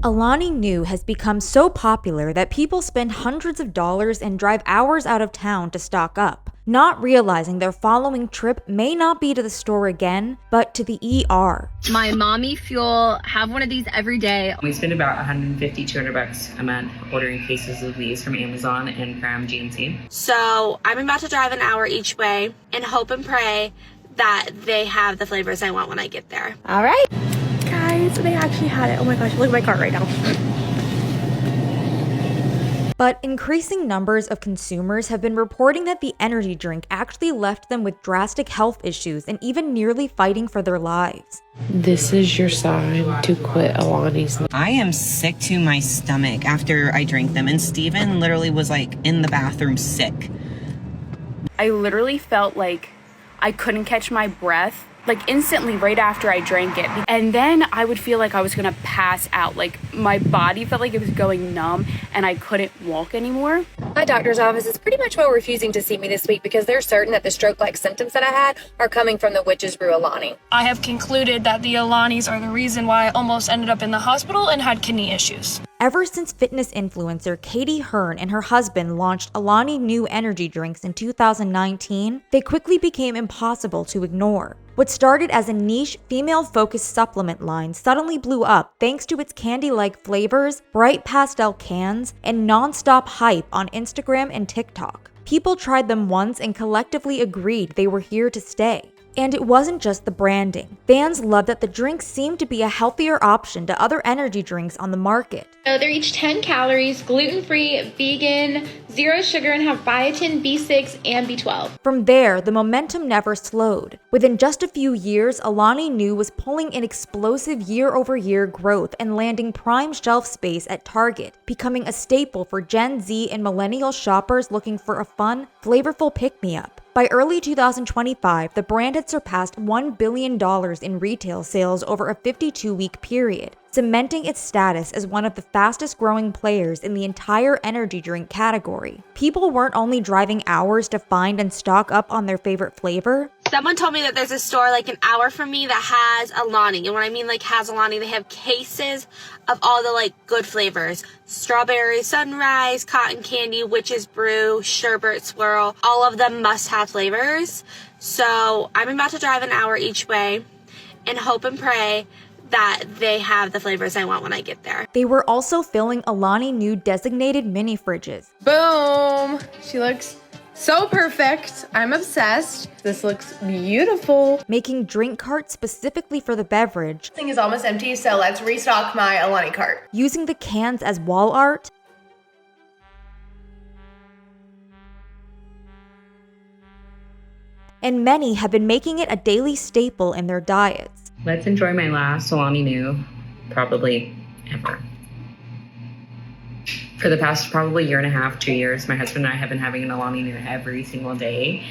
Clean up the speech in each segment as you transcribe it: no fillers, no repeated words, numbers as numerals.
Alani Nu has become so popular that people spend hundreds of dollars and drive hours out of town to stock up, not realizing their following trip may not be to the store again, but to the ER. My mommy fuel, have one of these every day. We spend about $150, $200 a month ordering cases of these from Amazon and from GNC. So I'm about to drive an hour each way and hope and pray that they have the flavors I want when I get there. All right. Guys, they actually had it. Oh my gosh, look at my cart right now. But increasing numbers of consumers have been reporting that the energy drink actually left them with drastic health issues and even nearly fighting for their lives. This is your sign to quit Alani's. I am sick to my stomach after I drank them, and Steven literally was like in the bathroom sick. I literally felt like I couldn't catch my breath, like instantly right after I drank it. And then I would feel like I was gonna pass out. Like my body felt like it was going numb and I couldn't walk anymore. My doctor's office is pretty much well refusing to see me this week because they're certain that the stroke-like symptoms that I had are coming from the witch's brew Alani. I have concluded that the Alanis are the reason why I almost ended up in the hospital and had kidney issues. Ever since fitness influencer Katie Hearn and her husband launched Alani Nu energy drinks in 2019, they quickly became impossible to ignore. What started as a niche, female-focused supplement line suddenly blew up thanks to its candy-like flavors, bright pastel cans, and non-stop hype on Instagram and TikTok. People tried them once and collectively agreed they were here to stay. And it wasn't just the branding. Fans loved that the drinks seemed to be a healthier option to other energy drinks on the market. So they're each 10 calories, gluten-free, vegan, zero sugar, and have biotin, B6, and B12. From there, the momentum never slowed. Within just a few years, Alani Nu was pulling in explosive year-over-year growth and landing prime shelf space at Target, becoming a staple for Gen Z and millennial shoppers looking for a fun, flavorful pick-me-up. By early 2025, the brand had surpassed $1 billion in retail sales over a 52-week period, cementing its status as one of the fastest-growing players in the entire energy drink category. People weren't only driving hours to find and stock up on their favorite flavor. Someone told me that there's a store like an hour from me that has Alani. And when I mean like has Alani, they have cases of all the like good flavors. Strawberry sunrise, cotton candy, witch's brew, sherbet swirl. All of them must have flavors. So I'm about to drive an hour each way and hope and pray that they have the flavors I want when I get there. They were also filling Alani Nu designated mini fridges. Boom! She looks so perfect. I'm obsessed. This looks beautiful. Making drink carts specifically for the beverage. This thing is almost empty, so let's restock my Alani cart. Using the cans as wall art. And many have been making it a daily staple in their diets. Let's enjoy my last Alani Nu, probably ever. For the past probably year and a half, 2 years, my husband and I have been having an Alani Nu every single day.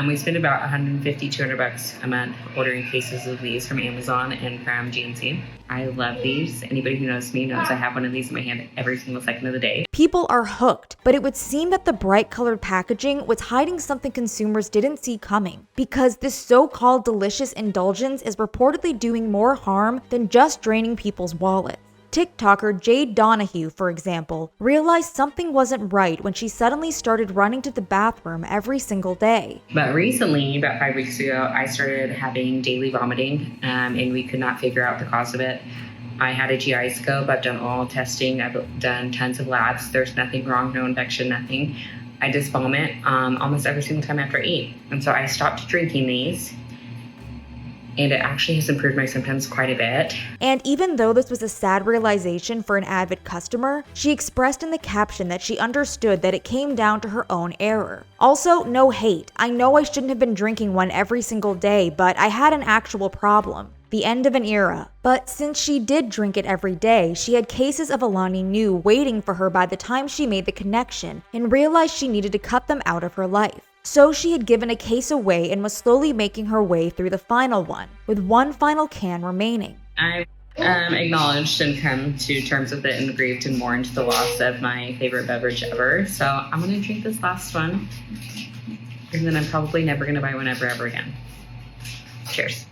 We spend about $150, $200 a month ordering cases of these from Amazon and from GNC. I love these. Anybody who knows me knows I have one of these in my hand every single second of the day. People are hooked, but it would seem that the bright colored packaging was hiding something consumers didn't see coming, because this so-called delicious indulgence is reportedly doing more harm than just draining people's wallets. TikToker Jade Donahue, for example, realized something wasn't right when she suddenly started running to the bathroom every single day. But recently, about 5 weeks ago, I started having daily vomiting, and we could not figure out the cause of it. I had a GI scope. I've done all testing. I've done tons of labs. There's nothing wrong, no infection, nothing. I just vomit almost every single time after I eat. And so I stopped drinking these. And it actually has improved my symptoms quite a bit. And even though this was a sad realization for an avid customer, she expressed in the caption that she understood that it came down to her own error. Also, no hate. I know I shouldn't have been drinking one every single day, but I had an actual problem. The end of an era. But since she did drink it every day, she had cases of Alani Nu waiting for her by the time she made the connection and realized she needed to cut them out of her life. So she had given a case away and was slowly making her way through the final one, with one final can remaining. I've acknowledged and come to terms with it and grieved and mourned the loss of my favorite beverage ever. So I'm gonna drink this last one, and then I'm probably never gonna buy one ever again. Cheers.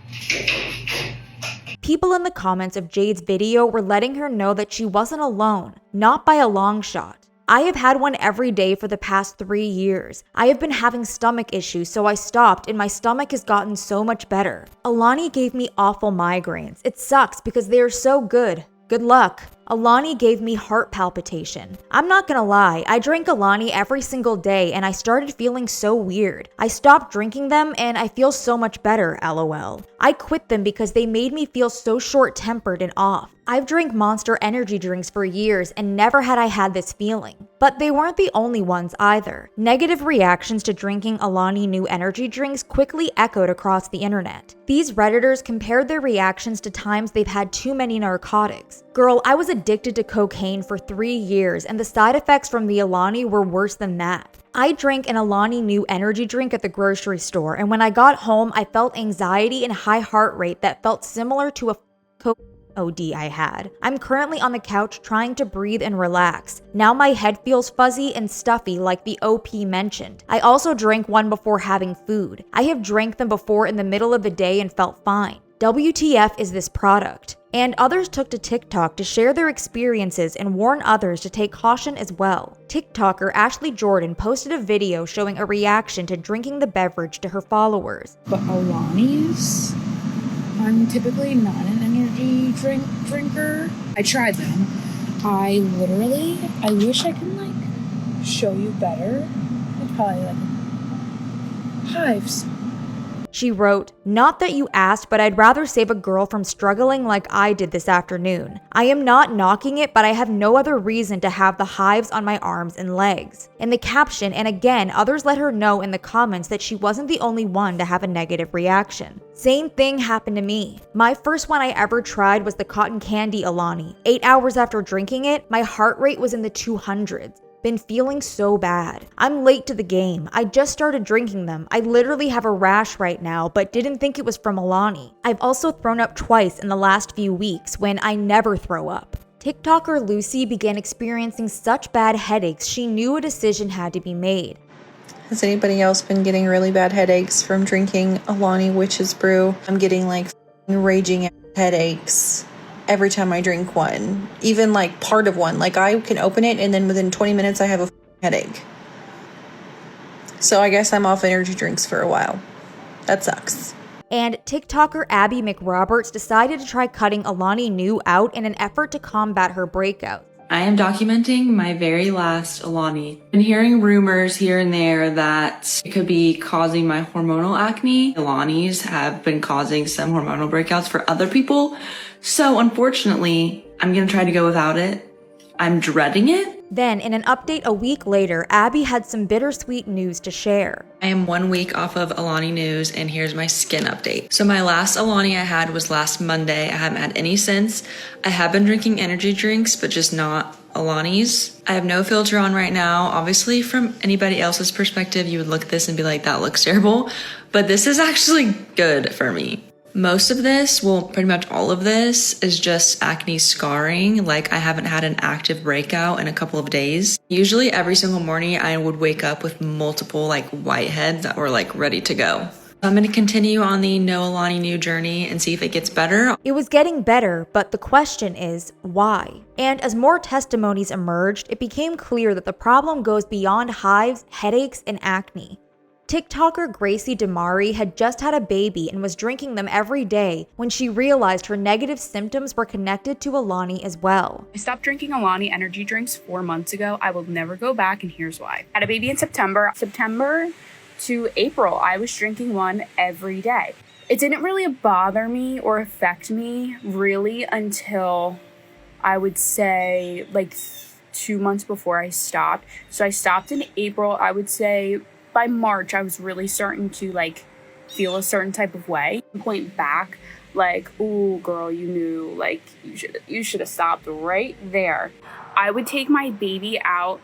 People in the comments of Jade's video were letting her know that she wasn't alone, not by a long shot. I have had one every day for the past 3 years. I have been having stomach issues, so I stopped and my stomach has gotten so much better. Alani gave me awful migraines. It sucks because they are so good. Good luck. Alani gave me heart palpitation. I'm not gonna lie, I drank Alani every single day and I started feeling so weird. I stopped drinking them and I feel so much better, lol. I quit them because they made me feel so short-tempered and off. I've drank Monster energy drinks for years and never had I had this feeling. But they weren't the only ones either. Negative reactions to drinking Alani Nu energy drinks quickly echoed across the internet. These Redditors compared their reactions to times they've had too many narcotics. Girl, I was addicted to cocaine for 3 years and the side effects from the Alani were worse than that. I drank an Alani Nu energy drink at the grocery store and when I got home I felt anxiety and high heart rate that felt similar to a cocaine OD I had. I'm currently on the couch trying to breathe and relax. Now my head feels fuzzy and stuffy like the OP mentioned. I also drank one before having food. I have drank them before in the middle of the day and felt fine. WTF is this product? And others took to TikTok to share their experiences and warn others to take caution as well. TikToker Ashley Jordan posted a video showing a reaction to drinking the beverage to her followers. But Alani's, I'm typically not an energy drinker. I tried them. I wish I could like show you better. I'd probably like hives. She wrote, "Not that you asked, but I'd rather save a girl from struggling like I did this afternoon. I am not knocking it, but I have no other reason to have the hives on my arms and legs." In the caption, and again, others let her know in the comments that she wasn't the only one to have a negative reaction. Same thing happened to me. My first one I ever tried was the cotton candy Alani. 8 hours after drinking it, my heart rate was in the 200s. Been feeling so bad. I'm late to the game. I just started drinking them. I literally have a rash right now, but didn't think it was from Alani. I've also thrown up twice in the last few weeks when I never throw up. TikToker Lucy began experiencing such bad headaches she knew a decision had to be made. Has anybody else been getting really bad headaches from drinking Alani Witch's Brew? I'm getting like raging headaches every time I drink one, even like part of one. Like I can open it and then within 20 minutes I have a headache. So I guess I'm off energy drinks for a while. That sucks. And TikToker Abby McRoberts decided to try cutting Alani Nu out in an effort to combat her breakout. I am documenting my very last Alani. Been hearing rumors here and there that it could be causing my hormonal acne. Alanis have been causing some hormonal breakouts for other people. So unfortunately, I'm gonna try to go without it. I'm dreading it. Then, in an update a week later, Abby had some bittersweet news to share. I am 1 week off of Alani News, and here's my skin update. So my last Alani I had was last Monday. I haven't had any since. I have been drinking energy drinks, but just not Alani's. I have no filter on right now. Obviously, from anybody else's perspective, you would look at this and be like, that looks terrible. But this is actually good for me. Most of this, well, pretty much all of this is just acne scarring. Like I haven't had an active breakout in a couple of days. Usually every single morning I would wake up with multiple like whiteheads that were like ready to go. I'm going to continue on the no Alani Nu journey and see if it gets better. It was getting better, but the question is, why? And as more testimonies emerged, it became clear that the problem goes beyond hives, headaches, and acne. TikToker Gracie Damari had just had a baby and was drinking them every day when she realized her negative symptoms were connected to Alani as well. I stopped drinking Alani energy drinks 4 months ago. I will never go back, and here's why. I had a baby in September. September to April, I was drinking one every day. It didn't really bother me or affect me really until I would say like 2 months before I stopped. So I stopped in April. I would say by March, I was really starting to like feel a certain type of way. Point back, like, "Ooh, girl, you knew, like, you should have stopped right there." I would take my baby out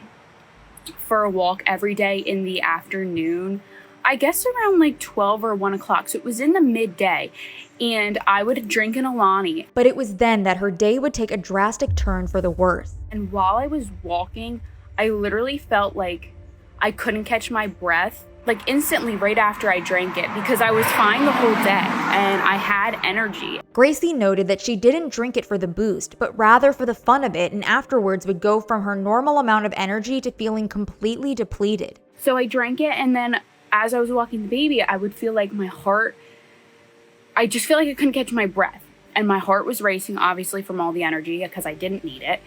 for a walk every day in the afternoon. I guess around like 12 or 1 o'clock. So it was in the midday, and I would drink an Alani. But it was then that her day would take a drastic turn for the worse. And while I was walking, I literally felt like I couldn't catch my breath. like instantly right after I drank it because I was fine the whole day and I had energy. Gracie noted that she didn't drink it for the boost, but rather for the fun of it, and afterwards would go from her normal amount of energy to feeling completely depleted. So I drank it, and then as I was walking the baby, I would feel like my heart, I just feel like I couldn't catch my breath. And my heart was racing, obviously, from all the energy because I didn't need it.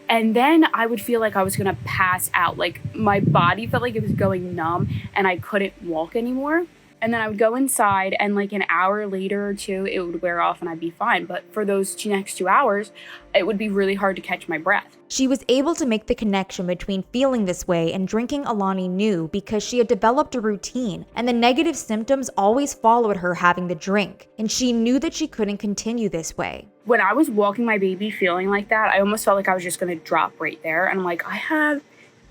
And then I would feel like I was gonna pass out. Like my body felt like it was going numb and I couldn't walk anymore. And then I would go inside and like an hour later or two, it would wear off and I'd be fine. But for those next 2 hours, it would be really hard to catch my breath. She was able to make the connection between feeling this way and drinking Alani Nu because she had developed a routine, and the negative symptoms always followed her having the drink, and she knew that she couldn't continue this way. When I was walking my baby feeling like that, I almost felt like I was just gonna drop right there. And I'm like, I have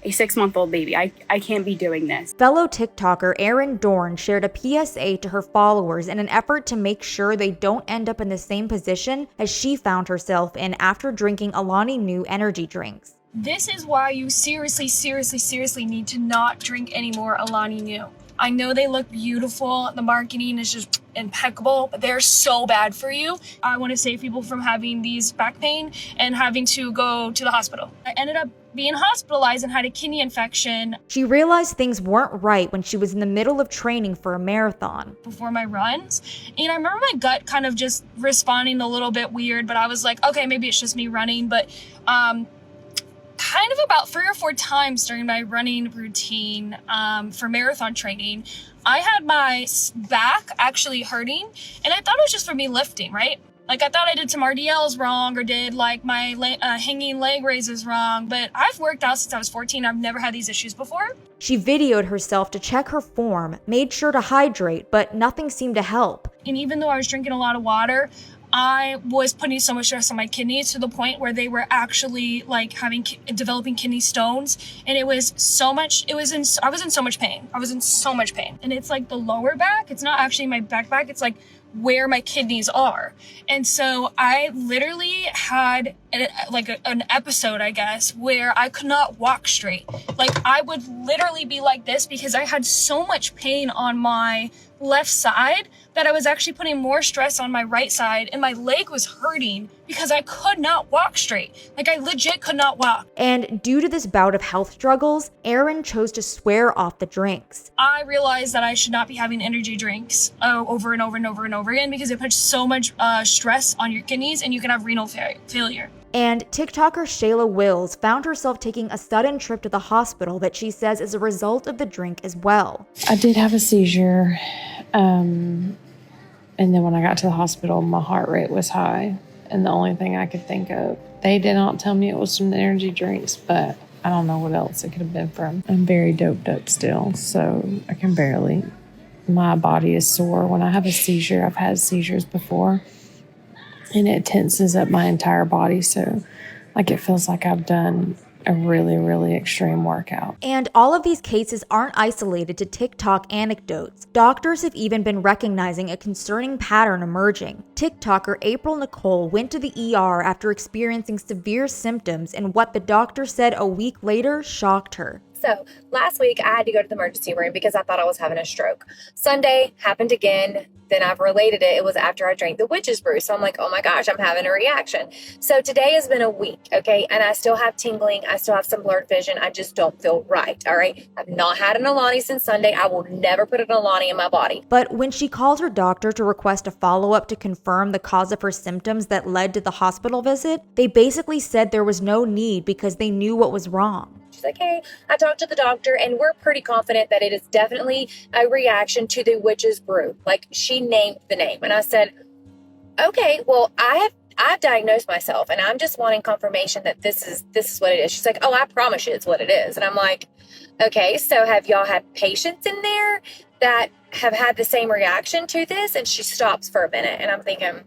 a 6-month-old baby. I can't be doing this. Fellow TikToker Erin Dorn shared a PSA to her followers in an effort to make sure they don't end up in the same position as she found herself in after drinking Alani Nu energy drinks. This is why you seriously need to not drink any more Alani Nu. I know they look beautiful, the marketing is just impeccable, but they're so bad for you. I want to save people from having these back pain and having to go to the hospital. I ended up being hospitalized and had a kidney infection. She realized things weren't right when she was in the middle of training for a marathon. Before my runs, and I remember my gut kind of just responding a little bit weird, but I was like, okay, maybe it's just me running, but kind of about 3 or 4 times during my running routine for marathon training, I had my back actually hurting, and I thought it was just for me lifting, right? Like I thought I did some RDLs wrong or did like my hanging leg raises wrong, but I've worked out since I was 14. I've never had these issues before. She videoed herself to check her form, made sure to hydrate, but nothing seemed to help. And even though I was drinking a lot of water, I was putting so much stress on my kidneys to the point where they were actually like developing kidney stones. And it was so much, I was in so much pain. And it's like the lower back. It's not actually my back, it's like where my kidneys are. And so I literally had an episode, I guess, where I could not walk straight. Like I would literally be like this because I had so much pain on my left side that I was actually putting more stress on my right side, and my leg was hurting because I could not walk straight. Like I legit could not walk. And due to this bout of health struggles, Erin chose to swear off the drinks. I realized that I should not be having energy drinks over and over again because it puts so much stress on your kidneys and you can have renal failure. And TikToker Shayla Wills found herself taking a sudden trip to the hospital that she says is a result of the drink as well. I did have a seizure. And then when I got to the hospital, my heart rate was high. And the only thing I could think of, they did not tell me it was from the energy drinks, but I don't know what else it could have been from. I'm very doped up still, so I can barely. My body is sore. When I have a seizure, I've had seizures before, and it tenses up my entire body. So like it feels like I've done a really extreme workout. And all of these cases aren't isolated to TikTok anecdotes. Doctors have even been recognizing a concerning pattern emerging. TikToker April Nicole went to the ER after experiencing severe symptoms, and what the doctor said a week later shocked her. So last week I had to go to the emergency room because I thought I was having a stroke. Sunday happened again. Then I've related it. It was after I drank the witch's brew. So I'm like, oh my gosh, I'm having a reaction. So today has been a week, okay? And I still have tingling. I still have some blurred vision. I just don't feel right, all right? I've not had an Alani since Sunday. I will never put an Alani in my body. But when she called her doctor to request a follow-up to confirm the cause of her symptoms that led to the hospital visit, they basically said there was no need because they knew what was wrong. She's like, hey, I talked to the doctor and we're pretty confident that it is definitely a reaction to the witch's brew. Like she named the name. And I said, okay, well, I've diagnosed myself and I'm just wanting confirmation that this is what it is. She's like, oh, I promise you it's what it is. And I'm like, okay, so have y'all had patients in there that have had the same reaction to this? And she stops for a minute and I'm thinking,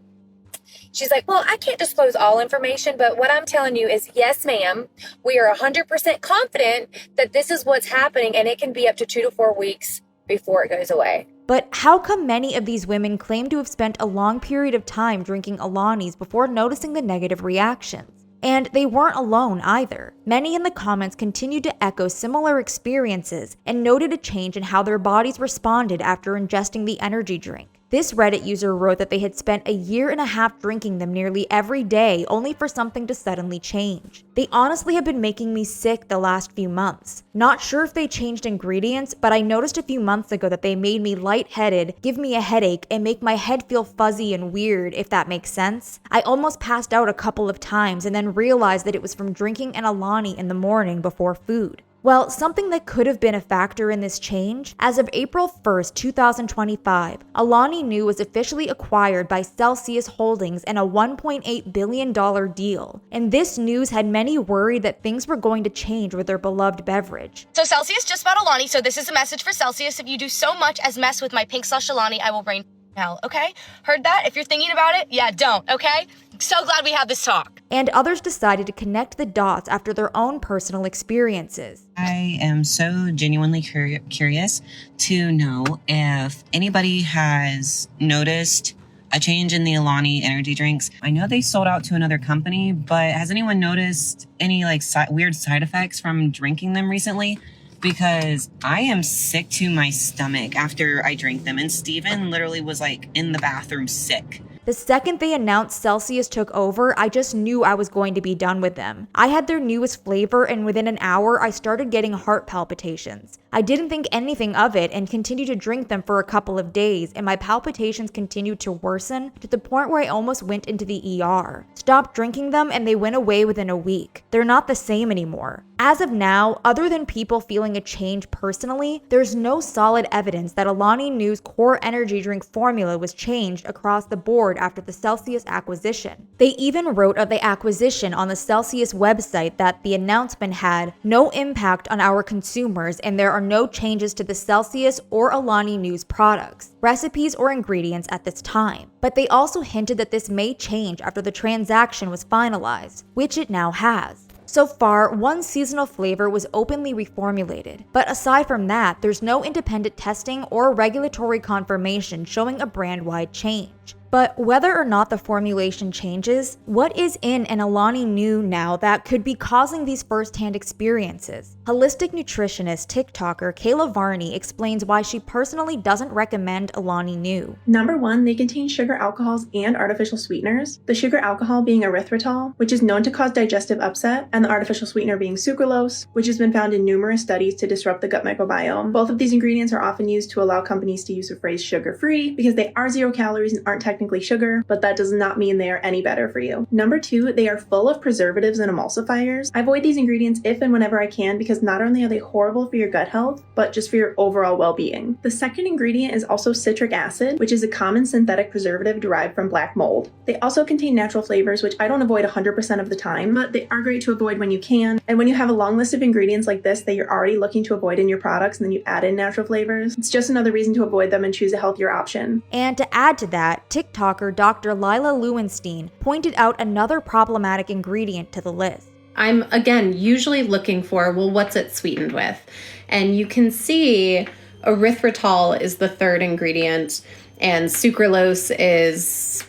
she's like, well, I can't disclose all information, but what I'm telling you is, yes, ma'am, we are 100% confident that this is what's happening, and it can be up to 2 to 4 weeks before it goes away. But how come many of these women claim to have spent a long period of time drinking Alani's before noticing the negative reactions? And they weren't alone either. Many in the comments continued to echo similar experiences and noted a change in how their bodies responded after ingesting the energy drink. This Reddit user wrote that they had spent a year and a half drinking them nearly every day only for something to suddenly change. They honestly have been making me sick the last few months. Not sure if they changed ingredients, but I noticed a few months ago that they made me lightheaded, give me a headache, and make my head feel fuzzy and weird, if that makes sense. I almost passed out a couple of times and then realized that it was from drinking an Alani in the morning before food. Well, something that could have been a factor in this change, as of April 1st, 2025, Alani Nu was officially acquired by Celsius Holdings in a $1.8 billion deal. And this news had many worried that things were going to change with their beloved beverage. So Celsius just bought Alani, so this is a message for Celsius. If you do so much as mess with my pink slush Alani, I will rain hell, okay? Heard that? If you're thinking about it, yeah, don't, okay? So glad we had this talk. And others decided to connect the dots after their own personal experiences. I am so genuinely curious to know if anybody has noticed a change in the Alani energy drinks. I know they sold out to another company, but has anyone noticed any weird side effects from drinking them recently? Because I am sick to my stomach after I drank them, and Steven literally was in the bathroom sick. The second they announced Celsius took over, I just knew I was going to be done with them. I had their newest flavor, and within an hour, I started getting heart palpitations. I didn't think anything of it and continued to drink them for a couple of days, and my palpitations continued to worsen to the point where I almost went into the ER. Stopped drinking them, and they went away within a week. They're not the same anymore. As of now, other than people feeling a change personally, there's no solid evidence that Alani Nu's core energy drink formula was changed across the board after the Celsius acquisition. They even wrote of the acquisition on the Celsius website that the announcement had no impact on our consumers and there are no changes to the Celsius or Alani Nu's products, recipes, or ingredients at this time. But they also hinted that this may change after the transaction was finalized, which it now has. So far, one seasonal flavor was openly reformulated, but aside from that, there's no independent testing or regulatory confirmation showing a brand-wide change. But whether or not the formulation changes, what is in an Alani Nu now that could be causing these first-hand experiences? Holistic nutritionist TikToker Kayla Varney explains why she personally doesn't recommend Alani Nu. Number one, they contain sugar alcohols and artificial sweeteners. The sugar alcohol being erythritol, which is known to cause digestive upset, and the artificial sweetener being sucralose, which has been found in numerous studies to disrupt the gut microbiome. Both of these ingredients are often used to allow companies to use the phrase sugar-free because they are 0 calories and aren't technically sugar, but that does not mean they are any better for you. Number two, they are full of preservatives and emulsifiers. I avoid these ingredients if and whenever I can because not only are they horrible for your gut health, but just for your overall well-being. The second ingredient is also citric acid, which is a common synthetic preservative derived from black mold. They also contain natural flavors, which I don't avoid 100% of the time, but they are great to avoid when you can. And when you have a long list of ingredients like this that you're already looking to avoid in your products and then you add in natural flavors, it's just another reason to avoid them and choose a healthier option. And to add to that, TikToker Dr. Lila Lewenstein pointed out another problematic ingredient to the list. I'm, again, usually looking for, well, what's it sweetened with? And you can see erythritol is the third ingredient, and sucralose is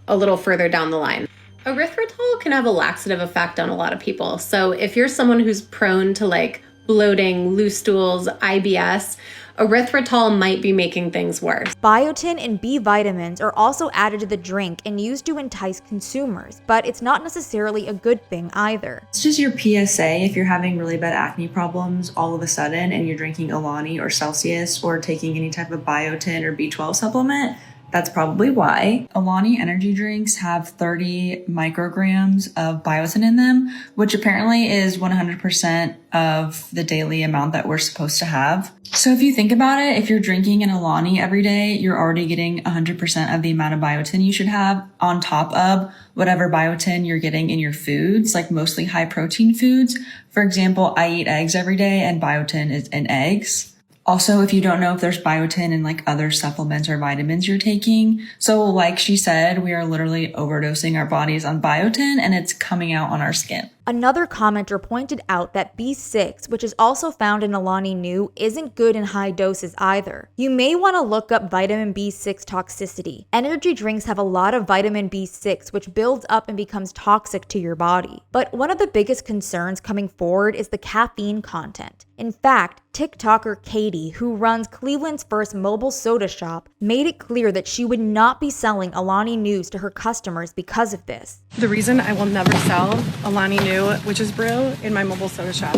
a little further down the line. Erythritol can have a laxative effect on a lot of people. So if you're someone who's prone to bloating, loose stools, IBS, erythritol might be making things worse. Biotin and B vitamins are also added to the drink and used to entice consumers, but it's not necessarily a good thing either. It's just your PSA if you're having really bad acne problems all of a sudden and you're drinking Alani or Celsius or taking any type of biotin or B12 supplement. That's probably why. Alani energy drinks have 30 micrograms of biotin in them, which apparently is 100% of the daily amount that we're supposed to have. So if you think about it, if you're drinking an Alani every day, you're already getting 100% of the amount of biotin you should have on top of whatever biotin you're getting in your foods, like mostly high protein foods. For example, I eat eggs every day and biotin is in eggs. Also, if you don't know if there's biotin in other supplements or vitamins you're taking. So like she said, we are literally overdosing our bodies on biotin and it's coming out on our skin. Another commenter pointed out that B6, which is also found in Alani Nu, isn't good in high doses either. You may want to look up vitamin B6 toxicity. Energy drinks have a lot of vitamin B6, which builds up and becomes toxic to your body. But one of the biggest concerns coming forward is the caffeine content. In fact, TikToker Katie, who runs Cleveland's first mobile soda shop, made it clear that she would not be selling Alani Nu's to her customers because of this. The reason I will never sell Alani Nu Witch's Brew in my mobile soda shop.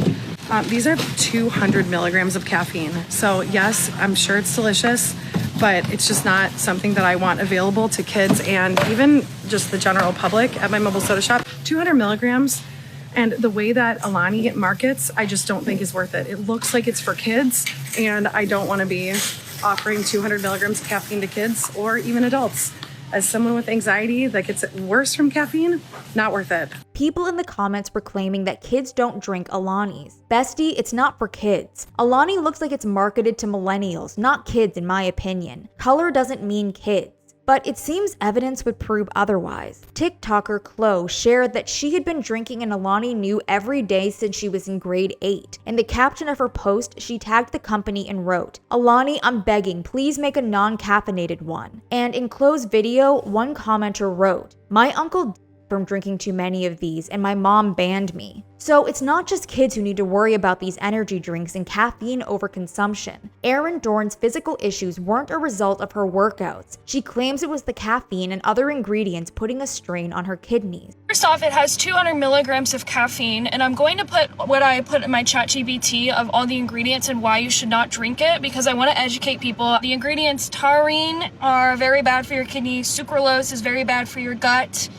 These are 200 milligrams of caffeine. So yes, I'm sure it's delicious, but it's just not something that I want available to kids and even just the general public at my mobile soda shop. 200 milligrams. And the way that Alani markets, I just don't think is worth it. It looks like it's for kids, and I don't want to be offering 200 milligrams of caffeine to kids or even adults. As someone with anxiety that gets worse from caffeine, not worth it. People in the comments were claiming that kids don't drink Alani's. Bestie, it's not for kids. Alani looks like it's marketed to millennials, not kids in my opinion. Color doesn't mean kids. But it seems evidence would prove otherwise. TikToker Chloe shared that she had been drinking an Alani Nu every day since she was in grade 8. In the caption of her post, she tagged the company and wrote, "Alani, I'm begging, please make a non-caffeinated one." And in Chloe's video, one commenter wrote, "My uncle from drinking too many of these and my mom banned me." So it's not just kids who need to worry about these energy drinks and caffeine overconsumption. Erin Dorn's physical issues weren't a result of her workouts. She claims it was the caffeine and other ingredients putting a strain on her kidneys. First off, it has 200 milligrams of caffeine, and I'm going to put what I put in my ChatGPT of all the ingredients and why you should not drink it, because I want to educate people. The ingredients taurine are very bad for your kidneys. Sucralose is very bad for your gut.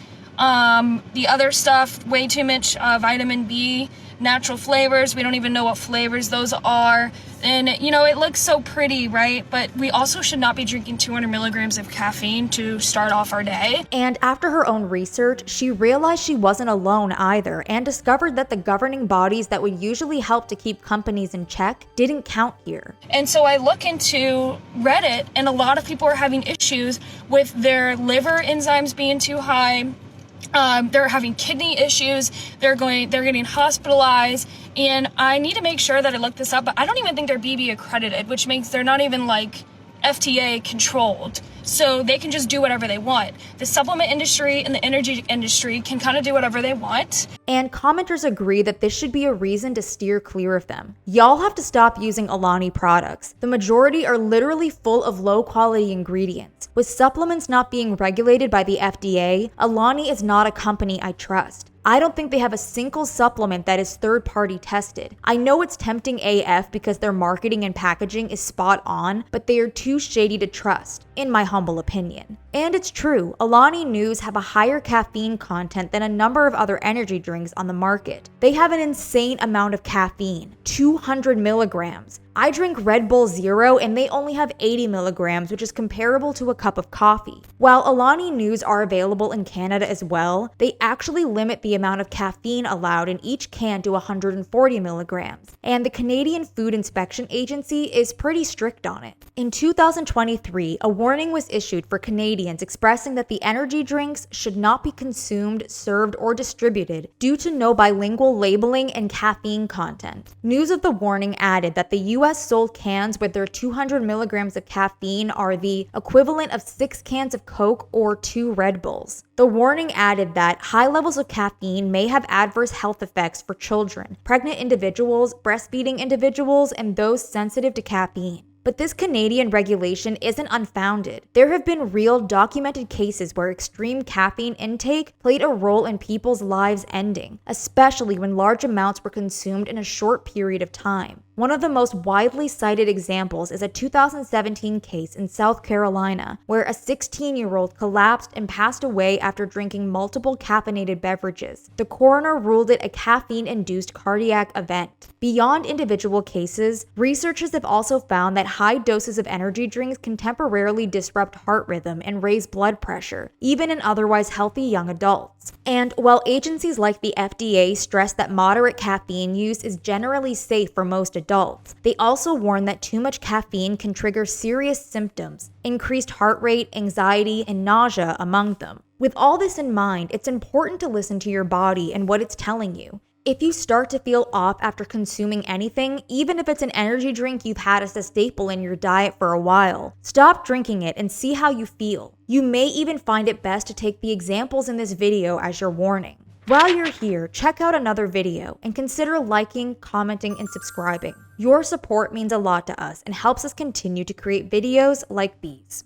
The other stuff, way too much vitamin B, natural flavors. We don't even know what flavors those are. And, it looks so pretty, right? But we also should not be drinking 200 milligrams of caffeine to start off our day. And after her own research, she realized she wasn't alone either and discovered that the governing bodies that would usually help to keep companies in check didn't count here. And so I look into Reddit, and a lot of people are having issues with their liver enzymes being too high. They're having kidney issues, they're getting hospitalized, and I need to make sure that I look this up, but I don't even think they're BB accredited, which means they're not even like FDA controlled. So they can just do whatever they want. The supplement industry and the energy industry can kind of do whatever they want. And commenters agree that this should be a reason to steer clear of them. Y'all have to stop using Alani products. The majority are literally full of low quality ingredients. With supplements not being regulated by the FDA, Alani is not a company I trust. I don't think they have a single supplement that is third-party tested. I know it's tempting AF because their marketing and packaging is spot on, but they are too shady to trust, in my humble opinion. And it's true, Alani Nu's have a higher caffeine content than a number of other energy drinks on the market. They have an insane amount of caffeine, 200 milligrams. I drink Red Bull Zero and they only have 80 milligrams, which is comparable to a cup of coffee. While Alani Nu's are available in Canada as well, they actually limit the amount of caffeine allowed in each can to 140 milligrams. And the Canadian Food Inspection Agency is pretty strict on it. In 2023, a warning was issued for Canadians expressing that the energy drinks should not be consumed, served, or distributed due to no bilingual labeling and caffeine content. News of the warning added that the US sold cans with their 200 milligrams of caffeine are the equivalent of 6 cans of Coke or 2 Red Bulls. The warning added that high levels of caffeine may have adverse health effects for children, pregnant individuals, breastfeeding individuals, and those sensitive to caffeine. But this Canadian regulation isn't unfounded. There have been real documented cases where extreme caffeine intake played a role in people's lives ending, especially when large amounts were consumed in a short period of time. One of the most widely cited examples is a 2017 case in South Carolina where a 16-year-old collapsed and passed away after drinking multiple caffeinated beverages. The coroner ruled it a caffeine-induced cardiac event. Beyond individual cases, researchers have also found that high doses of energy drinks can temporarily disrupt heart rhythm and raise blood pressure, even in otherwise healthy young adults. And while agencies like the FDA stress that moderate caffeine use is generally safe for most adults, adults. They also warn that too much caffeine can trigger serious symptoms, increased heart rate, anxiety, and nausea among them. With all this in mind, it's important to listen to your body and what it's telling you. If you start to feel off after consuming anything, even if it's an energy drink you've had as a staple in your diet for a while, stop drinking it and see how you feel. You may even find it best to take the examples in this video as your warning. While you're here, check out another video and consider liking, commenting, and subscribing. Your support means a lot to us and helps us continue to create videos like these.